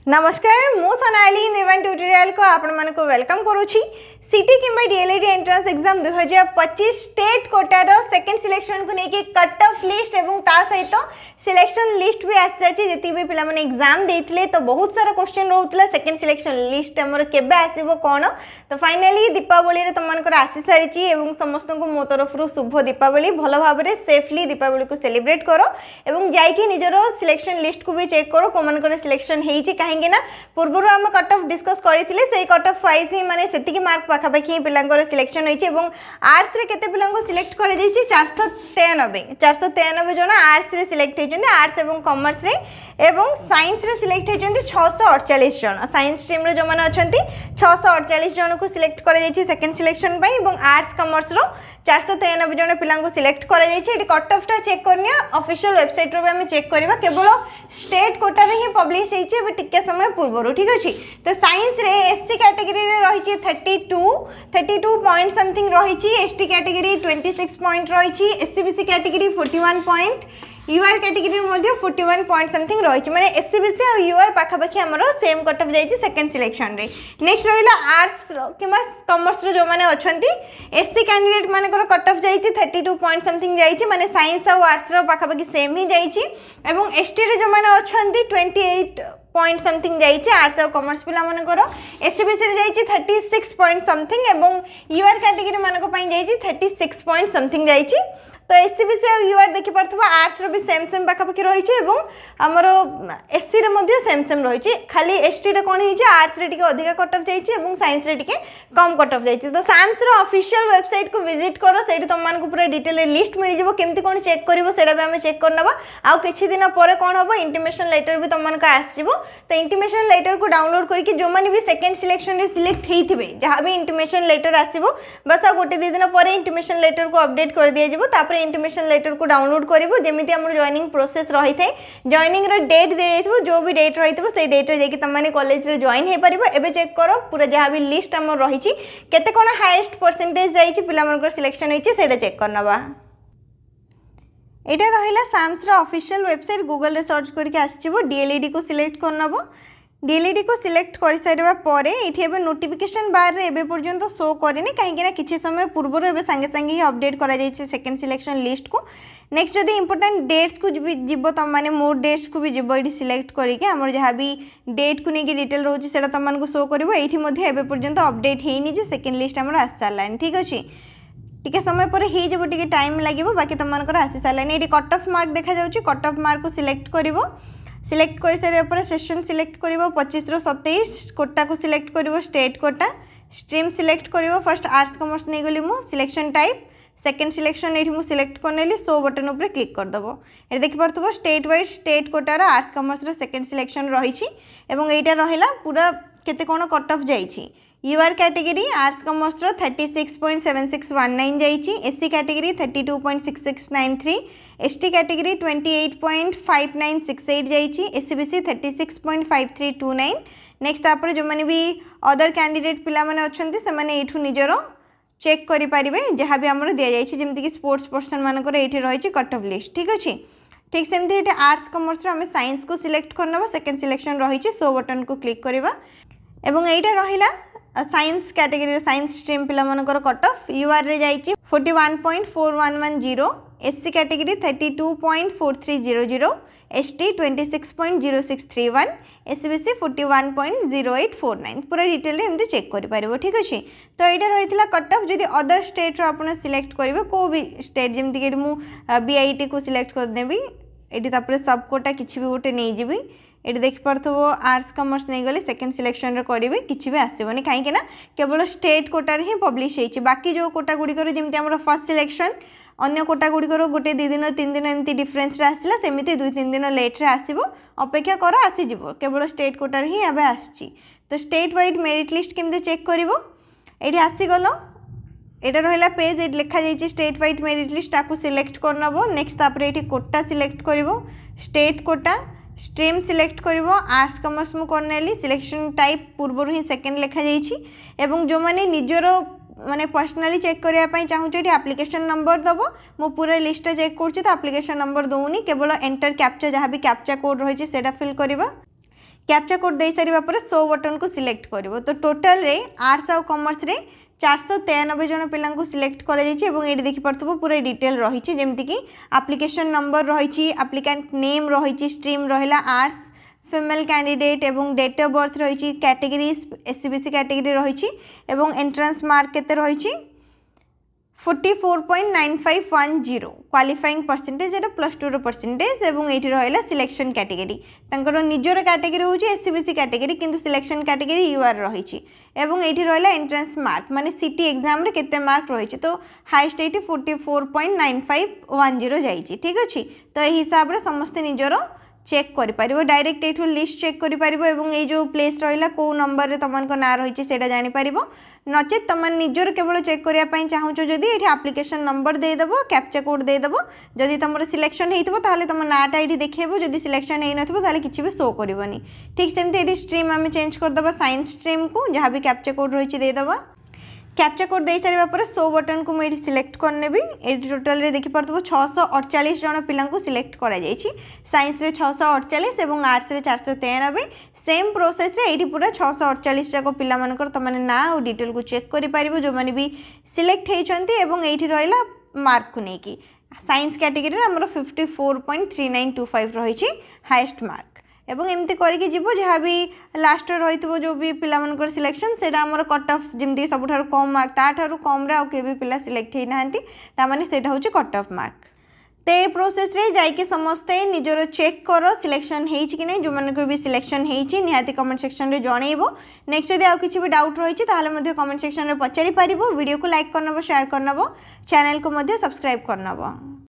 नमस्कार मु सोनाली निर्वाण ट्यूटोरियल को आपण मन को वेलकम करूछी। सिटी किंबा डीएलईडी एंट्रेंस एग्जाम 2025 स्टेट कोटार सेकंड सिलेक्शन को लेके कट ऑफ लिस्ट एवं ता सहित सिलेक्शन लिस्ट भी आसी जाची। जति भी पिला माने एग्जाम देथिले तो बहुत सारा क्वेश्चन रहउतला सेकंड सिलेक्शन लिस्ट हमर केबे आसीबो कोन। तो फाइनली दीपावली रे तमनकर आसी सारिची एवं समस्त को मो तरफ रु शुभ दीपावली। भलो भाबरे सेफली दीपावली को सेलिब्रेट करो एवं जाई कि निजरो सिलेक्शन लिस्ट को भी चेक करो कोमनकर सिलेक्शन हेची काहेकि ना पूर्व आम कट ऑफ डिस्कस करथिले सेही कट ऑफ वाइज ही माने सेतिकी मार्क पाखापाखि पिलांकर सिलेक्शन होईची एवं आर्ट्स रे केते पिलांको सिलेक्ट करे दैची 493 जन आर्ट्स रे सिलेक्ट हेचंदी आर्ट्स एवं कॉमर्स रे एवं साइंस रे सिलेक्ट हेचंदी 648 जन। साइंस स्ट्रीम रे जो माने अछंती 648 जन को सिलेक्ट करे दैची सेकंड सिलेक्शन पई एवं आर्ट्स कॉमर्स रो 493 जन पिलांको सिलेक्ट करे दैची। एटी कट ऑफ टा चेक करनिया ऑफिशियल वेबसाइट रो हम चेक करबा केवल स्टेट कोटा रे ही पब्लिश हेची एबे टिके समय पूर्व ठीक अच्छे। तो साइंस रे एससी कैटेगरी रे रही 32 पॉइंट समथिंग रही एसटी कैटेगरी 26 पॉइंट रही SCBC category 41 point UR category मध्ये 41 पॉइंट समथिंग रही माने एससीबीसी और यूआर पाखापाखि हमरो सेम कट ऑफ जाइए सेकंड सिलेक्शन रे। नेक्स्ट रहिला आर्ट्स किमा कॉमर्स रो जो माने अछंती एससी कैंडिडेट मानकर कट ऑफ जाइए 32 पॉइंट समथिंग जाइए माने साइंस और आर्ट्स रो पाखापाखि सेम ही जाइए एवं एसटी रे जो माने अछंती 28 पॉइंट समथिंग जाइए आर्ट्स और कॉमर्स पिला मानकर एससीबीसी रे जाइए 36 पॉइंट समथिंग एवं यूआर कैटेगरी मानक पई जाइए 36 पॉइंट समथिंग जाइए। तो एससीबीसी और यूआर देखि पारथबा आर्ट्स रो भी सेम पाखापाखि रही एवं हमरो एससी रे मध्ये सेम रही खाली एसटी रे कोन हिचे आर्ट्स रे टिके अधिका कट ऑफ जाइए एवं साइंस रे टिके कम कट ऑफ जाइए। तो साइंस रो ऑफिशियल वेबसाइट को विजिट करो सेठी तुम मानक पूरा डिटेल लिस्ट मिल जिवो केमती कोन चेक करिवो सेडा भी हम चेक करनबा। आ किछि दिन परे कोन होबो इंटीमेशन लेटर भी तुम मानक आसीबो। तो इंटीमेशन लेटर को डाउनलोड करके जो माने भी सेकंड सिलेक्शन रे सिलेक्ट हेथिबे जहां भी इंटीमेशन लेटर आसीबो बस आ गोटे दिन परे इंटीमेशन लेटर को अपडेट कर दिया जिवो तापर इंटीमेशन लेटर को डाउनलोड करिवो जेमिति हमर जॉइनिंग प्रोसेस रही थे जॉइनिंग रे डेट दे जाइथबो जो भी डेट रही थबो से डेट रे जेकी तुम माने कॉलेज रे जॉइन हे परिबो। एबे चेक करो पूरा जहां भी लिस्ट हमर रही छि केते कोन हाईएस्ट परसेंटेज जाई छि पिला मनकर सिलेक्शन होई छि सेडा चेक करनबा। एटा रहिला साम्स रो ऑफिशियल वेबसाइट गूगल रे सर्च करके आछिबो डीएलईडी को सिलेक्ट करनबो। डीएलईडी को सिलेक्ट कर सारा पर ये नोटिफिकेशन बार रे एबे पर्यंत शो करेनि कहीं किसी समय पूर्व एबे संगे संगे ही अपडेट करा जायछि सेकंड सिलेक्शन लिस्ट को। नेक्स्ट जदि इंपोर्टेंट डेट्स को जीव तुम मैंने मोर डेट्स को भी जीव ये सिलेक्ट करके आमर जहाँ भी डेट को लेकिन डिटेल रोचे से तुमको शो कर ये पर्यंत अपडेट होनी जे सेकंड लिस्ट आमर आसी सारानी ठीक अच्छे। टिके समय पर हो टे टाइम लगे बाकी तुमको आसी सारानी। ये कट ऑफ मार्क देखा जाऊँगी कट ऑफ मार्क को सिलेक्ट कर सिलेक्ट कर सारे सेशन सिलेक्ट कर 25 ରୁ 27 कोटा को सिलेक्ट कर स्टेट कोटा स्ट्रीम सिलेक्ट कर फर्स्ट आर्ट्स कॉमर्स नहीं गली मु सिलेक्शन टाइप सेकंड सिलेक्शन ये मुझे सिलेक्ट करनेली सो बटन उपर क्लिक करदेव। ये देखिपे स्टेट वाइज स्टेट कोटार आर्ट्स कॉमर्स सेकंड सिलेक्शन रही यहाँ रहा पूरा केते कोण कट ऑफ जाइए। यूआर कैटेगरी आर्ट्स कॉमर्स 36.7619 जाइए एससी कैटेगरी 32.6693 एसटी कैटेगरी 28.5968 जाइए एससीबीसी 36.5329। नेक्स्ट तापर जो मैंने भी अदर कैंडिडेट पिला माने अछंती से माने एठू निजरो चेक करि पारिबे जहाँ भी हमर दिया जाइए जेमति कि स्पोर्ट्स पर्सन मानकर एठी रही कट ऑफ लिस्ट ठीक अच्छे। ठीक सेमती ये आर्ट्स कॉमर्स आम साइंस को सिलेक्ट करना सेकंड सिलेक्शन रही सो बटन को क्लिक करवा एवं यहाँ रहा साइंस कैटेगरी साइंस स्ट्रीम पिला मानकर कट ऑफ यूआर रे जाइए 41.4110 एससी कैटेगरी 32.4300 एसटी 26.0631 एससीबीसी 41.0849 पूरा डिटेल एमती चेक कर ठीक अच्छे। तो यहाँ रही कट ऑफ जदि अदर स्टेट आप सिलेक्ट करेंगे को भी स्टेट जमीक मुझे बीआईटी को सिलेक्ट करदेवी ये सब कोटा किसी भी गोटे नहीं जी ये देखिपो आर्ट्स कॉमर्स नहीं गली सेकंड सिलेक्शन रे करेंगे किसी भी आसबनी कहीं केवल स्टेट कोटार ही पब्लिश होती बाकी जो कोटा गुड़िकर जमी आम फर्स्ट सिलेक्शन अन्य कोटा गुड़िकर गोटे 2 दिन 3 दिन एमती डिफरेन्स आसला सेमती 2-3 दिन लेट्रे आसो अपेक्षा कर आसीज केवल स्टेट कोटार ही एवं आसी। तो स्टेट वाइड मेरिट लिस्ट केमती चेक कर ये आसीगल यहाँ रहा पेज ये लिखा जाइए स्टेट वाइड मेरिट लिस्ट आपको सिलेक्ट करनब। नेक्स्ट तापर ये कोटा सिलेक्ट कर स्टेट कोटा स्ट्रीम सिलेक्ट कर आर्ट्स कॉमर्स मु करनेली सिलेक्शन टाइप पूर्व ही सेकंड लिखा जाइए जो मैंने निजर माने पर्सनाली चेक करने चाहूँ एप्लिकेशन नंबर दब मो पूरा लिस्ट चेक करुँच तो एप्लिकेशन नंबर दौनी केवल एंटर कैप्चा जहाँ भी कैप्चा कोड रही है फिल करवा कैप्चा कोड दे सारा पर शो बटन को सिलेक्ट कर। तो टोटाल रे आर्ट्स आउ कॉमर्स रे 493 जन पिला सिलेक्ट कर ये देखिपो पूरा डिटेल रही जमीक एप्लिकेशन नंबर रही, एप्लिकेंट नेम रही, स्ट्रीम रहा आर्ट्स, फीमेल कैंडिडेट एवं डेट ऑफ बर्थ रही, कैटेगरी एससीबीसी कैटेगरी रही, एंट्रेंस मार्क केते रही 44.9510 क्वालिफाइंग परसेंटेज एटा +2 परसेंटेज एवं ये रहा सिलेक्शन कैटेगरी तांकर निजर कैटेगरी हूँ एससीबीसी कैटेगरी किंतु सिलेक्शन कैटेगरी यूआर रही एवं ये रहा एंट्रेंस मार्क माने सिटी एग्जाम रे केते मार्क रही तो हाईएस्ट ये 44.9510 जाइए। ठीक अच्छे तो यही हिसाब से समस्ते निजर चेक करिपारिबो डायरेक्ट एठू लिस्ट चेक करिपारिबो एवं ये जो प्लेस रहिला को नंबर रे तमनको ना रहिछि सेटा जानि पारिबो नचेत तमन निजर केवल चेक करिया पई चाहूचो जदी एठी एप्लिकेशन नंबर दे देबो कैप्चा कोड दे देबो जदी तमरो सिलेक्शन हेइतबो ताले तम नाटा आईडी देखिएबो जदी सिलेक्शन हेइ नथिबो ताले किछि भी शो करिवोनी। ठीक सेमते एठी स्ट्रीम हम चेंज कर देबो साइंस स्ट्रीम को जहां भी कैप्चा कोड रहिछि दे देबो। कैप्चा कोड दे सारा पर शो बटन को मुझे सिलेक्ट करने ये टोटाल रे देखी पार्थ 648 जन पिला सिलेक्ट करा साइंस रे 648 और आर्ट्स रे 493 सेम प्रोसेस रे ये पूरा 648 जाक पिला तमने ना और डिटेल को चेक करें जो मैंने भी सिलेक्ट होती ये रहा मार्क को लेकिन साइंस कैटेगरी आमर 54.3925 रही हाईएस्ट मार्क एवं एमती करके जीव जहाँ भी लास्ट रही जो भी पिला सिलेक्शन से कट ऑफ जमी सब कम मार्क ताठू कम रे आउ भी पिला सिलेक्ट होना ताने से हूँ कट ऑफ मार्क। तो ये प्रोसेस रे जाइए समस्ते निजर चेक कर सिलेक्शन होती कि नहीं जो मन भी सिलेक्शन होती निहाती कमेंट सेक्शन रे जनइबो। नेक्स्ट जब आउ किसी भी डाउट रही है कमेंट सेक्शन रे पचारि पारिबो। वीडियो को लाइक करनबो शेयर करनबो चैनल को सब्सक्राइब करनबो।